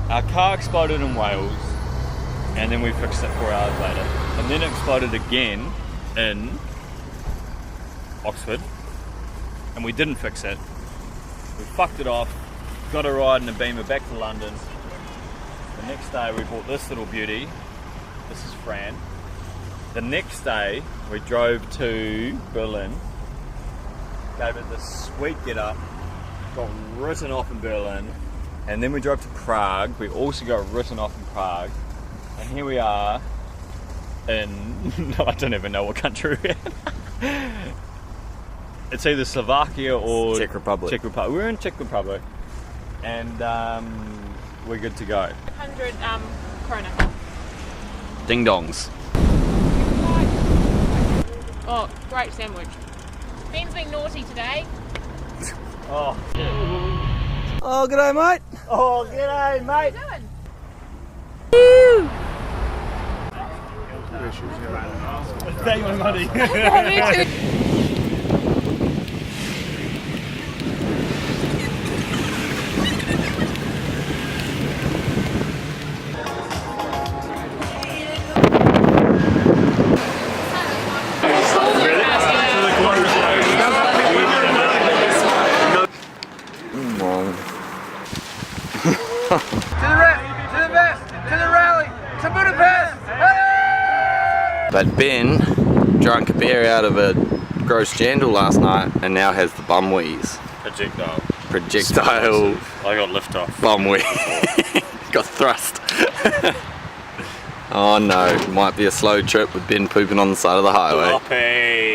Our car exploded in Wales, and then we fixed it 4 hours later. And then it exploded again in Oxford, and we didn't fix it. We fucked it off, got a ride in a Beamer back to London. The next day we bought this little beauty. This is Fran. The next day we drove to Berlin, gave it this sweet get up, got written off in Berlin, and then we drove to Prague. We also got written off in Prague, and here we are in, I don't even know what country we're in. It's either Slovakia or Czech Republic. We're in Czech Republic, and we're good to go. 100 krona. Ding dongs. Oh, great sandwich. Ben's being naughty today. Oh, Oh, g'day, mate. oh, g'day, mate. What are you doing? Take my money. To the best, to the rally, to Budapest! Hey! But Ben drank a beer out of a gross jandal last night and now has the bum wheeze. Projectile I got lift off. bum wheeze. Got thrust. Oh no, might be a slow trip with Ben pooping on the side of the highway. Floppy.